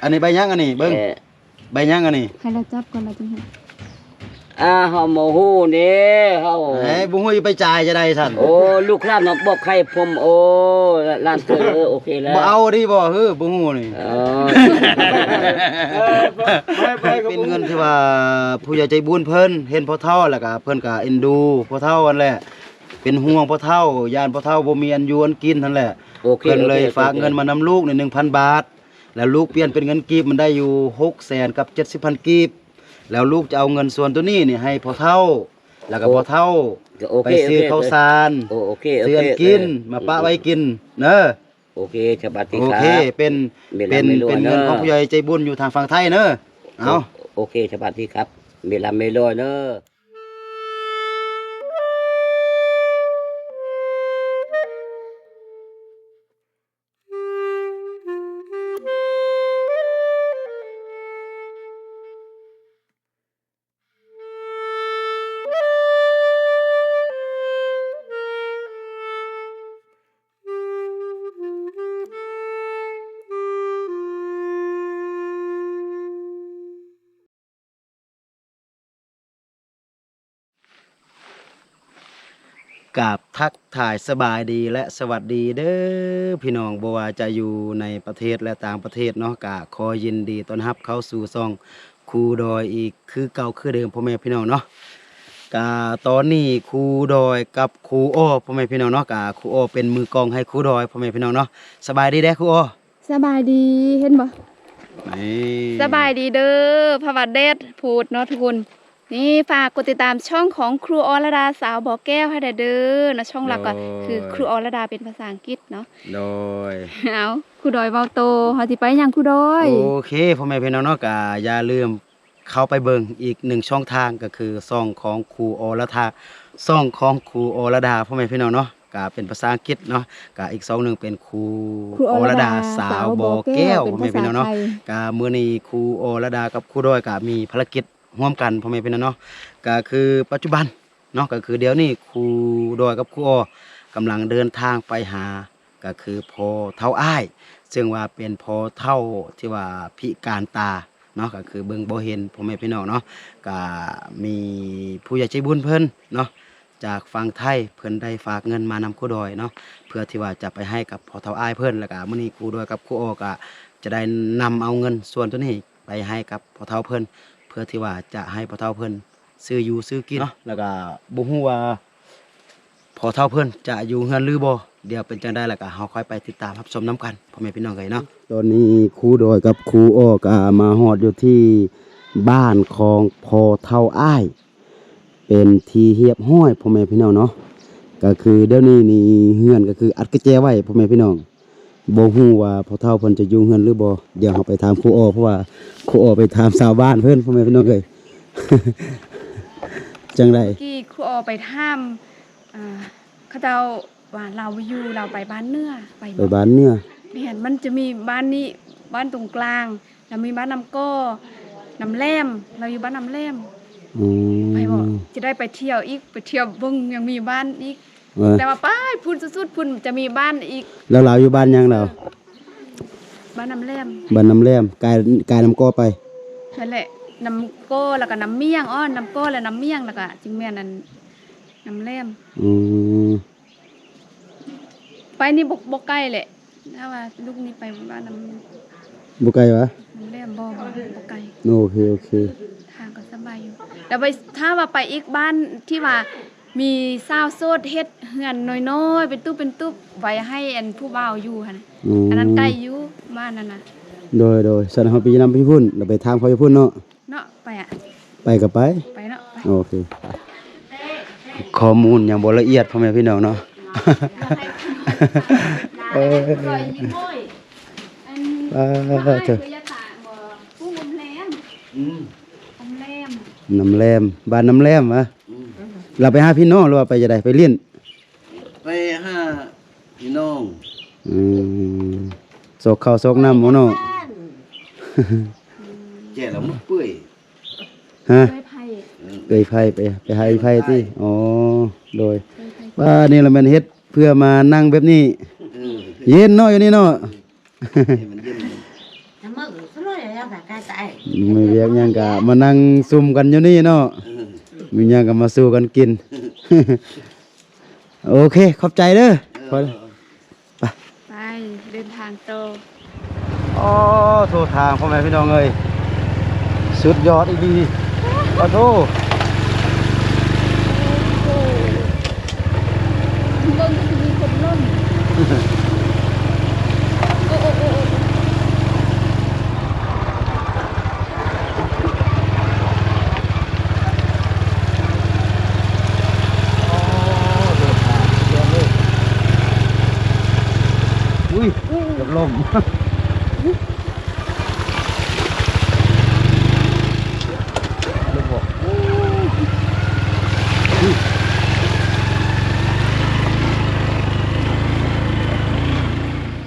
อันนี้ใบยังอันนี้เบิ้งใบยังอันนี้ให้เราจับก่อนเราจึงเห็นเฮาโมโหนี่เฮาบุ้งหูไปจ่ายจะได้สั่นโอ้ลูกหลานบอกใครผมโอ้ร้านเธอโอเคแล้วบ่เอาดิบ่บุ้งหูนี่เป็นเงินที่ว่าผู้ใหญ่ใจบุญเพิ่นเห็นพ่อเฒ่าแล้วก็เพิ่นก็เอ็นดูพ่อเฒ่านั่นแหละเป็นห่วงพ่อเฒ่าย่านพ่อเฒ่าบ่มีอันอยู่อันกินนั่นแหละเพิ่นเลยฝากเงินมานำลูกนี่ 1,000 บาทแล้วลูกเปลี่ยนเป็นเงินกีบมันได้อยู่ 600,000 กับ 70,000 กีบแล้วลูกจะเอาเงินส่วนตัวนี้นี่ให้พ่อเฒ่าแล้วก็พ่อเฒ่าไปซื้อข้าวสารซื้อกินมาปะไว้กินเนอะโอเคฉบับที่ครับโอเคเป็นเงินของผู้ใหญ่ใจบุญอยู่ทางฝั่งไทยเนอะเอาโอเคฉบับที่ครับเมลาเมลอยเนอะกับทักถ่ายสบายดีและสวัสดีเด้อพี่น้องบ่ว่าจะอยู่ในประเทศและต่างประเทศเนาะกะขอยินดีต้อนรับเข้าสู่ช่องครูดอยอีกคือเก่าคือเดิมพ่อแม่พี่น้องเนาะกะตอนนี้ครูดอยกับครูอ้อพ่อแม่พี่น้องเนาะกะครูอ้อเป็นมือกลองให้ครูดอยพ่อแม่พี่น้องเนาะสบายดีเด้ครูอ้อสบายดีเห็นบ่สบายดีเด้อพระวัดเดชพูดเนาะทุกคนนี่ฝากกดติดตามช่องของครูอรดาสาวบ่อแก้วให้ได้เด้อนะช่องหลักก็คือครูอรดาเป็นภาษาอังกฤษเนาะโดยเอาครูดอยเว้าโตเฮาสิไปยังครูดอยโอเคพ่อแม่พี่น้องเนาะก็อย่าลืมเข้าไปเบิ่งอีก1ช่องทางก็คือช่องของครูอรดาช่องของครูอรดาพ่อแม่พี่น้องเนาะก็เป็นภาษาอังกฤษเนาะก็อีกช่องนึงเป็นครูอรดาสาวบ่อแก้วพ่อแม่พี่น้องเนาะก็มื้อนี้ครูอรดากับครูดอยก็มีภารกิจร่วมกันพ่อแม่พี่น้องเนาะก็คือปัจจุบันเนาะก็คือเดี๋ยวนี้ครูดอยกับครูอ้อกำลังเดินทางไปหาก็คือพ่อเฒ่าอ้ายซึ่งว่าเป็นพ่อเฒ่าที่ว่าพิการตาเนาะก็คือเบิ่งบ่เห็นพ่อแม่พี่น้องเนาะก็มีผู้ใหญ่ใจบุญเพิ่นเนาะจากฝั่งไทยเพิ่นได้ฝากเงินมานำครูดอยเนาะเพื่อที่ว่าจะไปให้กับพ่อเฒ่าอ้ายเพิ่นแล้วก็มื้อนี้ครูดอยกับครูอ้อก็จะได้นำเอาเงินส่วนตัวนี้ไปให้กับพ่อเฒ่าเพิ่นเพื่อที่ว่าจะให้พ่อเฒ่าเพิ่นซื้ออยู่ซื้อกินเนาะแล้วก็บ่ฮู้ว่าพ่อเฒ่าเพิ่นจะอยู่เฮือนหรือบ่เดี๋ยวเป็นจังได๋แล้วก็เฮาค่อยไปติดตามรับชมนํกันพ่อแม่พี่น้องเอ้ยเนาะตอนนี้ครูดอยกับครูอ้อก็มาฮอดอยู่ที่บ้านของพ่อเฒ่าอ้ายเป็นที่เรียบร้อยพ่อแม่พี่น้องเนาะก็คือเดี๋ยวนี้นี่เฮือนก็คืออัดกระแจไว้พ่อแม่พี่น้องบ่ฮู้ว่าพ่อเฒ่าเพิ่นจะอยู่เฮือนหรือบ่เดี๋ยวเฮาไปถามครูอ้อเพราะว่าครูอ้อไปถามชาวบ้านเพิ่นพ่อแม่พี่น้องเอ้ย จังได๋กี้ครูอ้อไปถามเขาเจ้าว่าเราอยู่เราไปบ้านเนื้อไปบ้านเนื้อแม่นมันจะมีบ้านนี้บ้านตรงกลางแล้วมีบ้านน้ำก้อน้ำแล่มเราอยู่บ้านน้ำแล่มไปบ่จะได้ไปเที่ยวอีกไปเที่ยวเบิ่งยังมีบ้านอีกแต่ว่าไปพุ่นสุดๆพุ่นจะมีบ้านอีกแล้วเราอยู่บ้านยังเราบ้านน้ำแล่มบ้านน้ำแล่มกายน้ำก้อไปนั่นแหละน้ำก้อแล้วก็น้ำเมี่ยงน้ำก้อแล้วน้ำเมี่ยงแล้วก็จึงแม่นนั่นน้ำแล่มไปนี่บ่ใกล้แหละถ้าว่าลูกนี่ไปบ้านน้ำบ่ไกลวะน้ำแล่มบ่ไกลโอเคทางก็สบายอยู่แล้วไปถ้าว่าไปอีกบ้านที่ว่ามีซาวโซดเฮ็ดเฮือนน้อยๆเป็นตู้ไว้ให้อันผู้บ่าวอยู่หั่นอันนั้นใกล้อยู่บ้านนั่นน่ะโดยสันเฮาไปนำพี่พุ่นเราไปทางพ่อพี่พุ่นเนาะไปอ่ะไปก็ไปเนาะโอเคข้อมูลยังบ่ละเอียดพ่อแม่พี่น้องเนาะน้ำแลมบ้านน้ำแลมวะเราไปหาพี่น้องหรือว่าไปจะได้ไปเลี้ยนไปหาพี่น้องโศกข้าวโศกน้ำหมูเนาะแก่แล้วมันเปื่อยฮะเกยไผ่ไปหาไผ่ที่อ๋อโดยว่านี่เราเป็นเฮ็ดเพื่อมานั่งแบบนี้เย็นเนาะอยู่นี่เนาะ มีเวียกหยังก็มานั่งซุ่มกันอยู่นี่เนาะมีหยังก็มาสู้กันกิน โอเคขอบใจเด้อพอแล้ว ไปเดินทางโตอ อ๋อโทรทางพ่อแม่พี่น้องเอ้ยสุดยอดอีกดีขอโทษ เบิ่งก็จะมีคนล่นโอ้โอ้โอ้โอ้ อุ้ยเกือบล่ม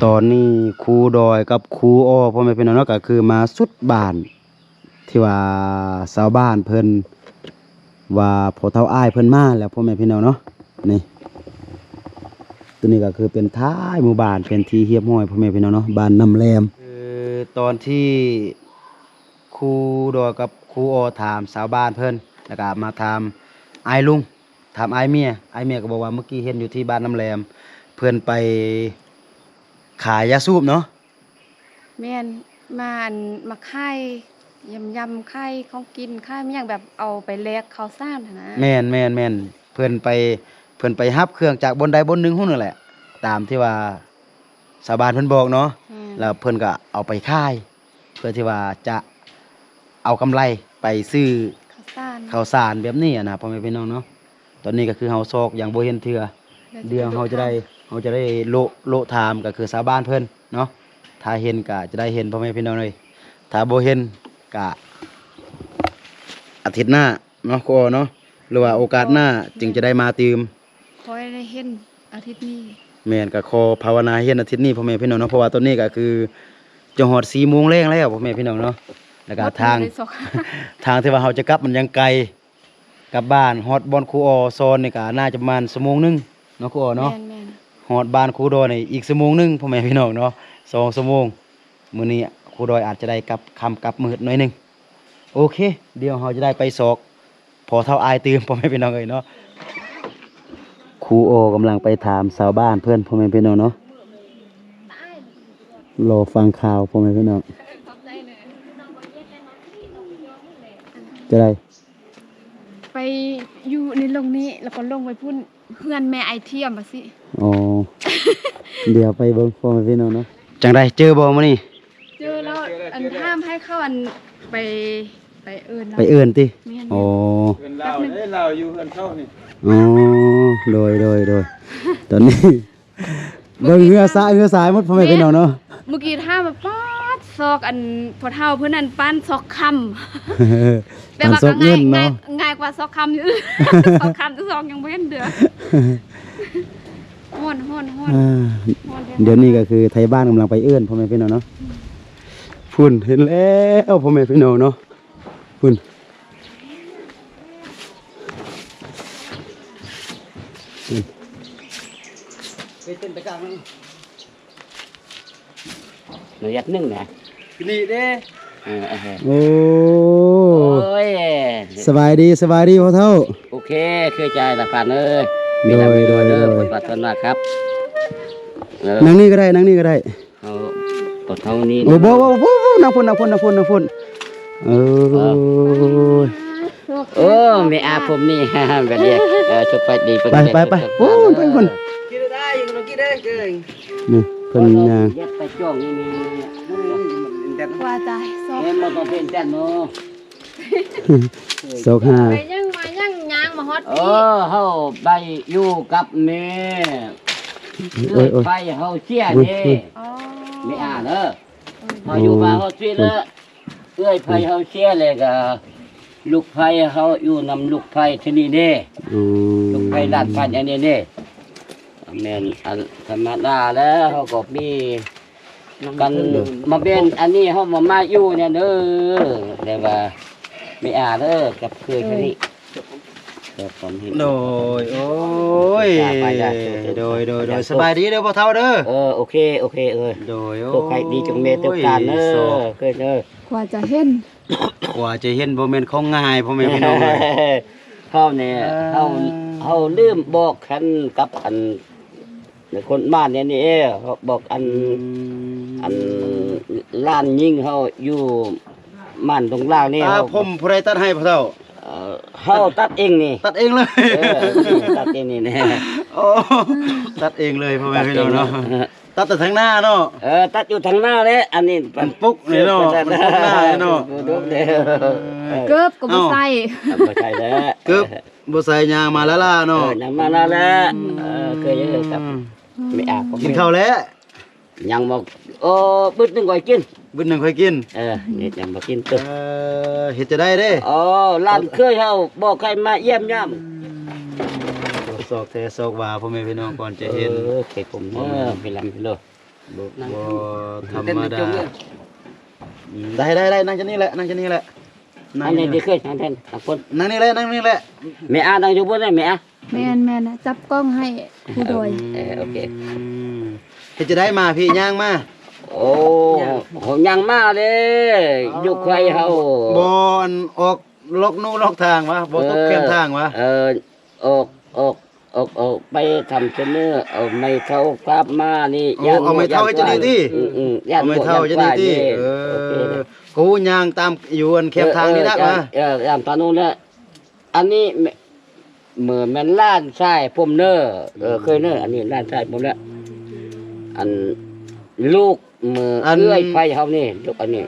ตอนนี้ครูดอยกับครูอ้อพ่อแม่พี่น้องเนาะก็คือมาสุดบ้านที่ว่าชาวบ้านเพิ่นว่าพอเท่าอ้ายเพิ่นมาแล้วพ่อแม่พี่น้องเนาะนี่ตัวนี้ก็คือเป็นท้ายหมู่บ้านเป็นที่เฮียบห้อยพ่อแม่พี่น้องเนาะบ้านน้ำแรมคือตอนที่ครูดอยกับครูอ้อถามชาวบ้านเพิ่นแล้วก็มาถามอ้ายลุงถามอ้ายเมียก็บอกว่าเมื่อกี้เห็นอยู่ที่บ้านน้ำแรมเพิ่นไปขายยาสูบเนาะ แม่นมาอันมาค่ายยำค่ายของกินค่ายไม่อย่างแบบเอาไปแลกข้าวสารหั้นนะ แม่นเพิ่นไปฮับเครื่องจากบนใดบนหนึ่งหุ้นนั่นแหละ ตามที่ว่าชาวบ้านเพิ่นบอกเนาะ แม่น แล้วเพิ่นก็เอาไปขาย เพื่อที่ว่าจะเอากำไรไปซื้อ ข้าวสาร ข้าวสารแบบนี้อะนะพ่อแม่พี่น้องเนาะตอนนี้ก็คือเฮาซอกอย่างบ่เห็นเทื่อเดี๋ยวเฮาจะได้โละถามก็คือชาวบ้านเพิ่นเนาะถ้าเห็นก็จะได้เห็นพ่อแม่พี่น้องเลยถ้าบ่เห็นก็อาทิตย์หน้าเนาะก็เนาะหรือว่าโอกาสหน้าจึงจะได้มาตื่ม ขอให้ได้เห็นอาทิตย์นี้ แม่นก็ขอภาวนาให้เห็นอาทิตย์นี้พ่อแม่พี่น้องเนาะเพราะว่าตอนนี้ก็คือจะฮอด4 โมงแลงแล้วพ่อแม่พี่น้องเนาะแล้วก็ทาง หมดเลยสอง ทางที่ว่าเราจะกลับมันยังไกลกลับบ้านฮอดบอนครูออซอนนี่ก็น่าจะประมาณชั่วโมงหนึงเนาะครูออเนาะ แม่น ฮอดบ้านครูดอยนี่อีกชั่วโมงหนึงพ่อแม่พี่น้องเนาะ2 ชั่วโมงมื้อนี้ครูดอยอาจจะได้กลับค่ำกลับมืดหน่อยหนึงโอเค เดี๋ยวเราจะได้ไปสอกพอเท่าอายตื่นพ่อแม่พี่น้องเอ้ยเนาะครูโอกำลังไปถามชาวบ้านเพื่อนพ่อแม่พี่น้องเนาะรอฟังข่าวพ่อแม่พี่น้องจะได้ ไปอยู่ในลงนี้แล้วก็ลงไปพุ่นเพื่อนแม่ไอเทียมมาสิ อ๋อ เดี๋ยวไปเบิ่งพ่อแม่พี่น้องเนาะจังไดเจอบ่มื้อนี้ เจอแล้วอันห้ามให้เข้าอันไปเอิ้น ไปเอิ้นติ แม่น อ๋อ เงินเราได้เราอยู่เงินเข้านี่ อ๋อโดยตอนนี้เบิ่งเหือสายหมดพ่อแม่พี่น้องเนาะ เมื่อกี้ท่ามาป๊อดซอกอันพอเท่าเพื่อนนั่นปั้นซอกคำแต่ว่า ซ ก็ อกเงินเนาะ ง่ายกว่าซอกคำอยู่ ซอกคำซอกยังไม่เห็นเดือฮ้อน อ่าเดี๋ยวนี้ก็คือไทยบ้านกำลังไปเอื้อนพ่อแม่พี่น้องเนาะพุ่นเห็นแล้วพ่อแม่พี่น้องเนาะพุ่น ไปเต้นตะกางนั่น หนูยัดนึ่งนะ นี่เด้ โอ้ โอ้ย สบายดีพ่อเท่า โอเคคือใจละพันเอ้ย โดย มี โดย เด้อ โดย ผลปัตนาครับ นั่งนี่ก็ได้ เอาตัวเท่านี้ โอ้บ่นั่งพุ่นเออ โอ้ไม่อาผมนี่ แบบนี้ชุดไฟดี ไปโอ้ไปพุ่น กินได้ยังกินได้เกิน นี่เพิ่นย่าง ยัดไปจ้องนี่ ว่าใจซอก เห็นมันต้องเป็นจันเนาะ โศกหา ไปยังมายังยางมาฮอด เออเฮาไปอยู่กับแม่ โอ้ย ไปเฮาเสียนี่ อ๋อ ไม่อ่านเด้อเฮาอยู่มาเฮาเสียแล้วเอ้ยไผเฮาเสียเลยก็ลูกไผเฮาอยู่นำลูกไผที่นี่เด้ ลูกไผด้านพันอันนี้เด้แม่นอันธรรมดาแล้วเฮาก็มีกันมาเป็นอันนี้เฮามาอยู่เนี่ยเด้อแต่ว่าไม่อ่านเด้อกับเคยแค่นี้ ก็ผมเห็น โดยโอ้ย ไปได้ โดยสบายดีเด้อพ่อเฒ่าเด้อ โอเคโดยโอ้ โชคให้ดีจงเมตตาการเนอะเคยเนอะ กว่าจะเห็น กว่าจะเห็นบ่แม่นของง่ายพ่อแม่พี่น้องเอ้ย เขาเนี่ยเขาลืมบอกกันกับอันคนบ้านเนี่ยนี่เขาบอกอันล้านยิงเขาอยู่ม่านตรงล่างนี่ ตา เขา ผมผู้ใดตัดให้พ่อเฒ่า เขาตัดเองนี่ ตัดเองเลย ตัดเองนี่แน่ โอ้ตัดเองเลยพ่อแม่พี่น้องเนาะตัดแต่ทางหน้าเนาะ ตัดอยู่ทางหน้าเลยอันนี้ มันปุ๊กนี่เนาะมันปุ๊กหน้าเนาะ ดูเด้อ เกิบก็บ่ใส่ ไม่ใช่แล้ว กึบบ่ใส่ยางมาแล้วล่ะเนาะ นำมาแล้วแหละเคยเยอะครับไม่อาบ กินข้าวแล้ว ยังบอกบึ้ดนึงก่อนกิน มื้อหนึงค่อยกิน นี่ยังมากินตึก เฮ็ดจะได้เด้ ร้านเคยเฮาบอกใครมาเยี่ยมย่ำ ซอกแต่ซอกว่าพ่อแม่พี่น้องก่อนจะเห็น เคยผมไปลำไปเลย บ่ธรรมดาได้นั่งจะนี่แหละนั่งจะนี่แหละ อันนี้ดีเคยทางแทนทางคน นั่งนี่แหละนั่งนี่แหละ แม่อาดังอยู่บนได้แม่ แม่นนะจับกล้องให้ผู้โดย โอเค เฮ็ดจะได้มาพี่ย่างมา โอ้ยังมาเลยยุคใครเฮา บ่อนออกลอกนู่นลอกทางวะบ่ตกแคมทางวะ ออกไปทำเสนอเอาไม่เท่าภาพมานี่ เอาไม่เท่าให้จะดีที่ เอา ไม่เท่าจะดีที่กูย่างตามอยู่อันแคมทางนี่นักมา ย่างตานู้นเนี่ยอันนี้เหมือนมันล้านชายผมเนอเคยเนออันนี้ล้านชายผมเนี่ยอันลูกมือเลื่อยไฟเฮานี่ลูกอันนี้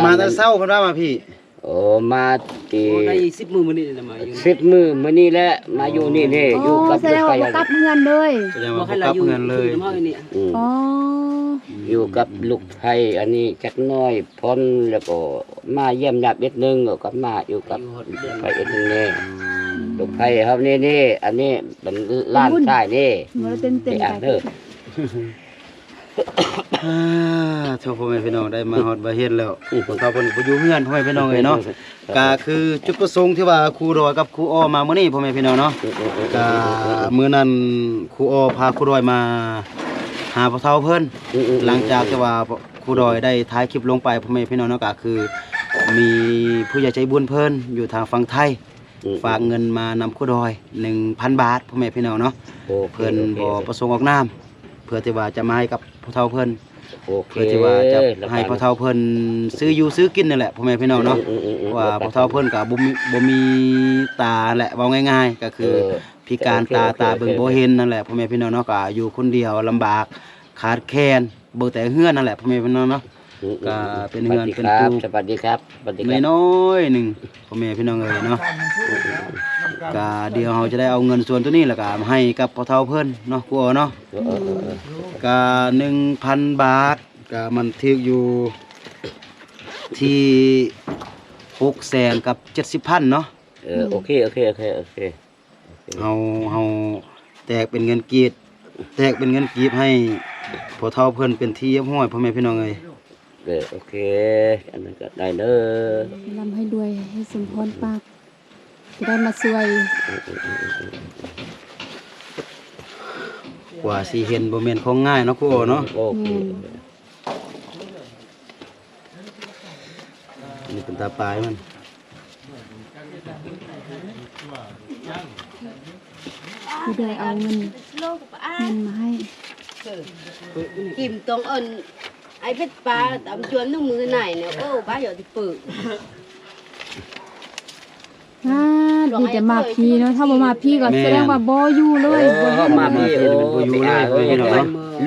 มาแต่เช้าเพิ่นว่ามาพี่ มาตี ได้10 มื้อมื้อนี้แหละมาอยู่ 10 มื้อมื้อนี้แหละมาอยู่นี่นี่อยู่กับ แส ลู ด ก ง ไฟ ว่าบ่กลับเฮือนเลย แสดง บ่ ว่า ให้ บ่ เรา กลับ อยู่ เงินเลย เฮานี่ อ๋อ อยู่กับลูกไฟอันนี้จักน้อยพ้นแล้วก็มาเยี่ยมญาตินิดนึงก็มาอยู่กับลูกไฟอีกนึงนี่ลูกไฟครับนี่อันนี้เป็นล้านชายนี่ บ่ได้เต้น ไปอ่านเด้อ ทุกพ่อแม่พี่น้องได้มาฮอดบ่เฮ็ดแล้วเขาเพิ่นบ่อยู่เฮือนพ่อแม่พี่น้องเอ้ยเนาะก็คือจุดประสงค์ที่ว่าครูดอยกับครูอ้อมามื้อนี้พ่อแม่พี่น้องเนาะก็มื้อนั้นครูอ้อพาครูดอยมาหาพ่อเฒ่าเพิ่นหลังจากที่ว่าครูดอยได้ถ่ายคลิปลงไปพ่อแม่พี่น้องเนาะก็คือ มีผู้ใหญ่ใจบุญเพิ่นอยู่ทางฝั่งไทยฝากเงินมานำครูดอย 1,000 บาทพ่อแม่พี่น้องเนาะเพิ่นบ่ประสงค์ออกนามเพื่อที่ว่าจะมาให้กับพ่อเฒ่าเพิ่นเพื่อที่ว่าจะให้พ่อเฒ่าเพิ่นซื้ออยู่ซื้อกินนั่นแหละพ่อแม่พี่น้องเนาะว่าพ่อเฒ่าเพิ่นก็บ่มีตาแหละเว้าง่ายๆก็คือพิการตาเบิ่งบ่เห็นนั่นแหละพ่อแม่พี่น้องเนาะก็อยู่คนเดียวลำบากขาดแคลนเบิ่งแต่เฮือนนั่นแหละพ่อแม่พี่น้องเนาะก็เป็นเฮือนเป็นตู้ สวัสดีครับสวัสดีครับ น้อยๆหนึงพ่อแม่พี่น้องเอ้ยเนาะก็เดี๋ยวเราจะได้เอาเงินส่วนตัวนี้แล้วก็มาให้กับพ่อเฒ่าเพิ่นเนาะครูอ๋อเนาะ ก็ 1,000 บาทก็มันถึกอยู่ที่600,000กับ70,000เนาะ โอเคเฮาแตกเป็นเงินกีบให้พ่อเฒ่าเพิ่นเป็นที่เรียบร้อยพ่อแม่พี่น้องเอ้ย โอเคอันนั้นก็ได้เด้อ ลำให้ด้วยให้สมพรปากจะได้มาช่วย กว่าสิเห็นบ่แม่นของง่ายเนาะครูอ๋อเนาะ โอเค นี่เป็นตาปลายมัน ผู้โดยเอาเงินมาให้ kìm tông ơn ai biết ba tạm chuyến nước mưa này nè ô ba giờ thì bự ดีจะมาพี่เนาะถ้าบ่มาพี่ก็แสดงว่าบ่อยู่เลยบ่เห็น มาพี่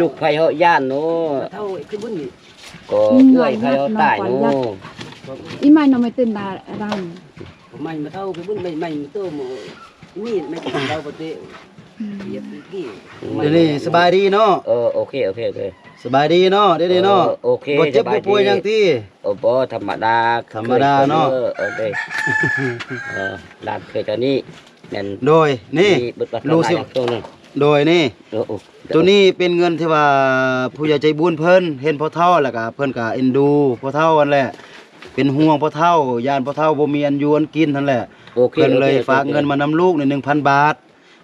ลูกไฟเฮาย่านเนาะ เท่าคือบุญนี่ ก็เอื้อยไฟเฮาตายเนาะ อีไม่น้องไม่ตื่นดาดัง ไม่มาเท่าคือบุญไม่มาโตหมมีดไม่กินเราบ่เตะเหยียบกี้ เดี๋ยวนี้สบายดีเนาะ โอเค สบายดีเนาะเดี๋ยวนี้เนาะ โอเค บ่เจ็บบ่ป่วยหยังติ บ่ธรรมดา ธรรมดาเนาะ โอเคลาดเคยตอนนี้แม่น โดยนี่ รู้สิ ช่วงนึง โดยนี่ โอ้ ตัวนี้เป็นเงินที่ว่าผู้ใหญ่ใจบุญเพิ่นเห็นพ่อเฒ่าแล้วก็เพิ่นก็เอ็นดูพ่อเฒ่านั่นแหละเป็นห่วงพ่อเฒ่าย่านพ่อเฒ่าบ่มีอันอยู่อันกินนั่นแหละ โอเค เพิ่นเลย โอค ฝากเงินมานำลูกนี่1,000 บาท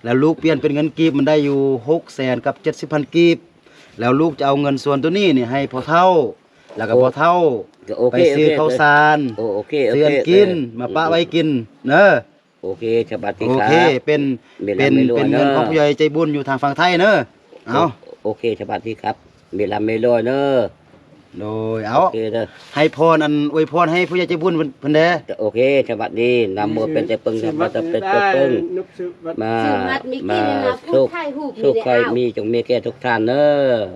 แล้วลูกเปลี่ยนเป็นเงินกีบมันได้อยู่600,000กับ70,000กีบแล้วลูกจะเอาเงินส่วนตัวนี้นี่ให้พ่อเฒ่า แล้วก็พ่อเฒ่า โอ ไป เค ซื้อข้าวสาร โอเค เตือนกินมาปะไว้กินเนอะ โอเคสวัสดี โอ ครับ เคเป็น เวลา เป็น ไม่รวย เป็นเงิน เนอะ ของผู้ใหญ่ใจบุญอยู่ทางฝั่งไทยเนอะเอา โอเคสวัสดีครับเวลาไม่รวยเนอะ โดยเอา โอเคเด้อ ให้พรอันอวยพรให้ผู้ใหญ่ใจบุญเพิ่นเด้อ โอเคสวัสดีนำโมเป็นแต่ปึงนำมาแต่เป็นแต่ปึง นุบซื้อวัด มา ชื่อมัดมี มา กินนะ สุ ผู้ ข ไทยฮูบ สุ มี ขใคร ได้เอา มีจงมีแก่ทุกท่านเนอะ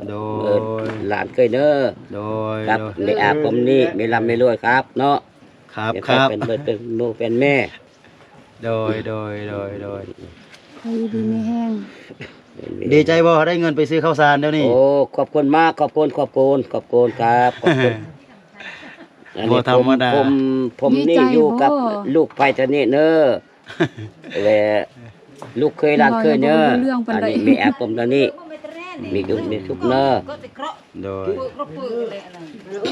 โด เอย อหลานเคยเนอะ โดย ครับ โดย ไม่อาบผมนี่ไม่ลำไม่รวยครับเนาะ ครับ เดี๋ยว ครับ เป็นเป็นโมเป็นแม่ โดย ใครดีไม่แห้ง ดีใจบ่ได้เงินไปซื้อข้าวสารเดี๋ยวนี้ โอ้ขอบคุณมากขอบคุณครับขอบคุณอันนี้ บ่ธรรมดา ผมนี่อยู่กับลูกไปทางนี้เนอะและลูกเคยร้านเคยเนอะอันนี้มีแอปผมตอนนี้มีดุมีทุกเนอะ โดย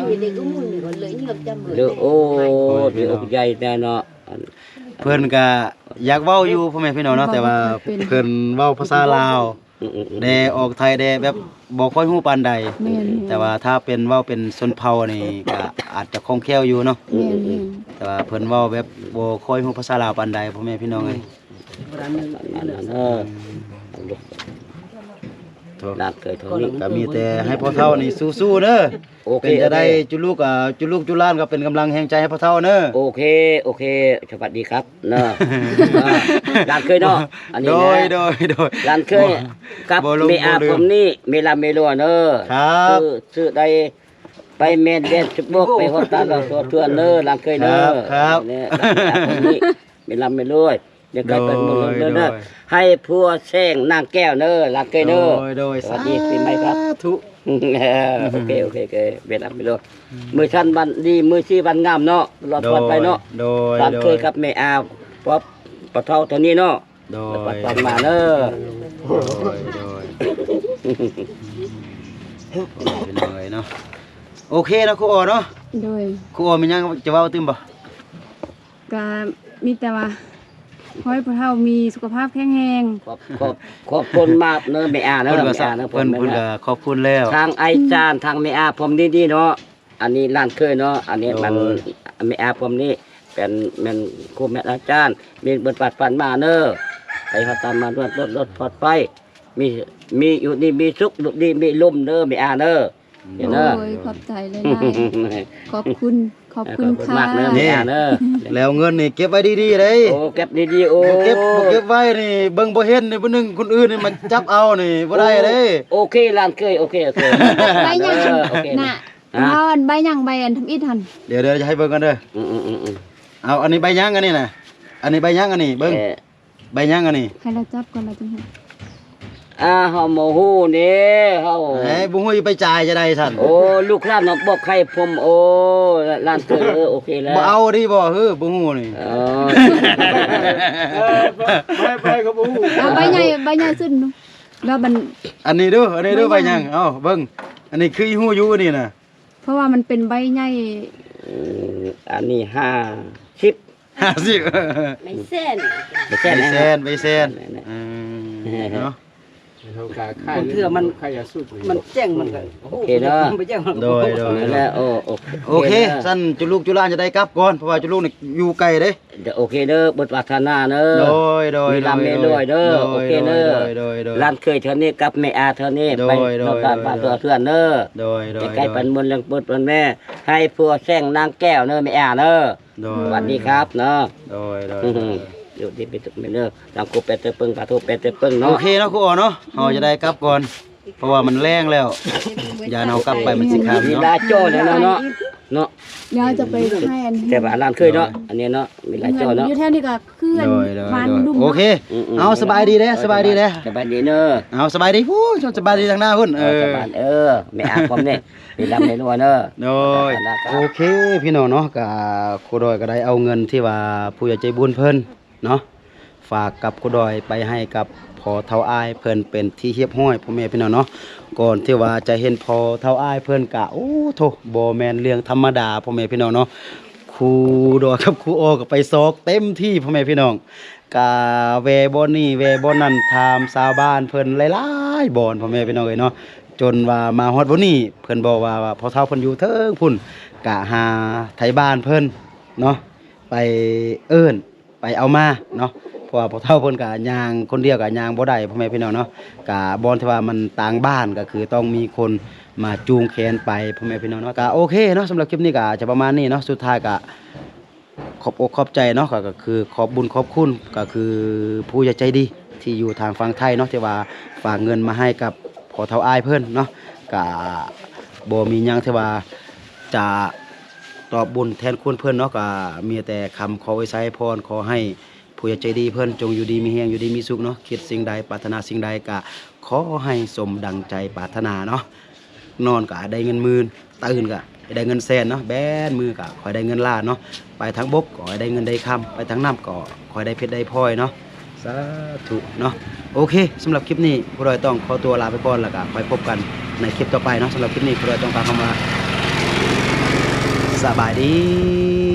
มีเด็กก็มุ่นคนเลยเงียบจำเลย เดี๋ยวโอ้เดี๋ยวอกใหญ่แน่เนาะ เพิ่นก็อยากเว้าอยู่พ่อแม่พี่น้องเนาะแต่ว่าเพิ่นเว้าภาษาลาวแดออกไทยแดแบบบ่ค่อยฮู้ปานใด แม่น แต่ว่าถ้าเป็นเว้าเป็นชนเผ่านี่ก็อาจจะคล่องแคล่วอยู่เนาะ แม่นแม่น แต่ว่าเพิ่นเว้าแบบบ่ค่อยฮู้ภาษาลาวปานใดพ่อแม่พี่น้องเอ้ย เออร้านเคยเท่านี้ ก็มีแต่ให้พ่อเฒ่านี่สู้ๆเด้อ โอเค เป็นจะได้จุลูกจุล้านก็เป็นกำลังแห่งใจให้พ่อเฒ่าเด้อ โอเคสวัสดีครับเนอะร้านเคยเนาะอันนี้ โด นะ ยร้านเคยกับ บ่ลง เมอา บ่ลืม ผมนี่เมลาเมลัวเนอะ ครับ ซื้อได้ไปเมนเดนสุบกไปฮอดตาเราตัวเทือนเนอะร้านเคยเนอะ ครับ เนี่ยร้านผมนี่เมลาเมลัวเดี๋ยวใครเป็นมือเนอะ โดย ให้พัวแซงนางแก้วเนอะร้านเคยเนอะ โดย สวัสดีปีใหม่ครับ สาธุ โอเคเวลาเมลัวมือชันวันดีมือชีวันงามเนาะรอดปลอดไปเนาะ โดย ร้านเคยครับเมอาป๊อปปะเท่าตัวนี้เนาะ โด ปั ย ดปันมาเนอะ โดยเป็นเลยเนาะโอเคนะครูอ๋อเนาะ โดย ครูอ๋อมีหยังจะเว้าตึมบ่ ก็มีแต่ว่าขอให้พ่อเฒ่ามีสุขภาพแข็งแรง ขอบคุณมากเนอะเมอาเนอะ เพิ่น เม ก็ อาเนอะ เพิ่น ผม ก็ขอบคุณแล้ว ทางไอจานทางเมอาผมดีๆเนาะอันนี้ร้านเคยเนาะอันนี้มัน โอ้ย เมอาผมนี่เป็นครูแม่อาจารย์มีเบิดปัดปันมาเนอะไปเขาตามมารถปลอดไปมีอยู่นี่มีสุขอยู่นี่มีลมเนอะเมอาเนอะเห็นเนอะ โอ้ยขอบใจหลายๆขอบคุณขอบ ค่ะ คุณมากเนอะเมอาเนอะ แล้วเงินนี่เก็บไว้ดีๆเด้ โอ้เก็บดีๆโอ้ บ่เก็บไว้นี่เบิ่งบ่เห็นนี่ผู้หนึงคนอื่นนี่มันจับเอานี่บ่ได้เด้ โอเคร้านเคยโอเค ใบหยัง โอเค น่ะเอาอันใบหยังใบอันทำอิฐหั่น เดี๋ยวจะให้เบิ่งกันเด้อ อืม เอาอันนี้ใบหยังอันนี้น่ะอันนี้ใบหยังอันนี้เบิ่งใบหยังอันนี้ ให้เราจับก่อนเราจังเห็น เฮาโมโหนี่เฮา เอ้ยบ่ฮู้สิไปจ่ายจะได้ซั่น โอ้ลูกหลานเนาะบอกใครผมโอ้ร้านเคยโอเคแล้ว บ่เอาดิบ่เฮ้อบ่ฮู้นี่ เออ ไปก็บ่ฮู้ เอาใบใหญ่สุดนูแล้วมัน อันนี้ดูใบหยังเอ้าเบิ่งอันนี้คือฮู้อยู่นี่น่ะ เพราะว่ามันเป็นใบใหญ่ อันนี้50 50 ไม่เส้น ไม่ ใบ ใช่นะ แซนใบแซนเนาะ เขากาค่าย คนเทื่อมัน ใครอยากสู้ มันแจ้งมันก็ โอเคเนาะ ไปแจ้งมันก็ โดย นั่นแหละโอ โอเคสั้นจุลูกจุลานจะได้กลับก่อนเพราะว่าจุลูกนี่อยู่ไกลเด้ เดี๋ยวโอเคเด้อบทวัฒนาเด้อ โดย มีลำเมด้วยเด้อโอเคเด้อ โดย ร้านเคยเท่านี้กับแม่อาเท่านี้ไป โดย นอกการบ้านตัวเพื่อนเด้อ โดย ใกล้ๆปันมนต์เรื่องปุดปันแม่ ให้พัวแซงนางแก้วเนอะแม่อาเนอะ โด ส ย วัสดีครับเนอะ โดย อยู่ที่ไปตุกเมเนอร์ตามกูเป็ดเตปึงปลาทูเป็ดเตปึง โอ เนาะ เคเนาะครูอ๋อเนาะเฮาจะได้กลับก่อนเพราะว่ามันแรงแล้วอย่าเอากลับไปมันสิขาด มี เนาะ ลายโจ้เลยเนาะเนาะ เดี๋ยวจะไปให้อัน แต่ว่าร้านเคยเนาะอันนี้เนาะมีลายโจ้เนาะ อยู่แถวนี้ก็คืออันวานดุม โอเคเอาสบายดีเด้สบายดีเด้ สบายดีเนอะ เอาสบายดีฮู้สบายดีทางหน้าพุ่น สบายแม่อาผมเนี่ยมีลำเมนูเนอะ โดยโอเคพี่น้องเนาะก็ครูดอยก็ได้เอาเงินที่ว่าผู้ใหญ่ใจบุญเพิ่นเนาะฝากกับครูดอยไปให้กับพอเฒ่าอ้ายเพิ่นเป็นที่เฮียบห้อยพ่อแม่พี่น้องเนาะก่อนที่ว่าจะเห็นพอเฒ่าอ้ายเพิ่นกะโอ้โธบ่แม่นเรื่องธรรมดาพ่อแม่พี่น้องเนาะค ครูดอกับครูโอก็ไปซอกเต็มที่พ่อแม่พี่น้องกะแวบ่นี่แวบ่นั่นถามชาวบ้านเพิ่นหลายๆบ่อนพ่อแม่พี่น้องเอ้ยเนาะจนว่ามาฮอดบ่นี่เพิ่นบอกว่าพ่อเฒ่าเพิ่นอยู่เทิงพุ่นกะหาไทบ้านเพิ่นเนาะไปเอิ้นไปเอามาเนาะเพราะว่าพ่อเฒ่าเพิ่นก็ย่างคนเดียวก็ย่างบ่ได้พ่อแม่พี่น้องเนาะกะบ่อนที่ว่ามันต่างบ้านก็คือต้องมีคนมาจูงแขนไปพ่อแม่พี่น้องเนาะก็โอเคเนาะสำหรับคลิปนี้ก็จะประมาณนี้เนาะสุดท้ายก็ขอบอกขอบใจเนาะก็คือขอบบุญขอบคุณก็คือผู้ใหญ่ใจดีที่อยู่ทางฝั่งไทยเนาะที่ว่าฝากเงินมาให้กับพ่อเฒ่าอ้ายเพิ่นเนาะก็บ่มีหยังที่ว่าจะตอบบุญแทนคุณเพิ่นเนาะก็มีแต่คำขอไว้ไสพรขอให้ผู้ใหญ่ใจดีเพิ่นจงอยู่ดีมีแรงอยู่ดีมีสุขเนาะคิดสิ่งใดปรารถนาสิ่งใดก็ขอให้สมดังใจปรารถนาเนาะนอนก็ได้เงินหมื่นตื่นก็ได้เงินแสนเนาะแบนมือก็ขอให้ได้เงินล้านเนาะไปทางบกก็ให้ได้เงินได้คำไปทางน้ำก็ขอให้ได้เพชรได้พลอยเนาะสาธุเนาะโอเคสำหรับคลิปนี้ผู้ใดต้องขอตัวลาไปก่อนแล้วก็ไปพบกันในคลิปต่อไปเนาะสำหรับคลิปนี้ผู้ใดต้องการเข้ามาสบายดี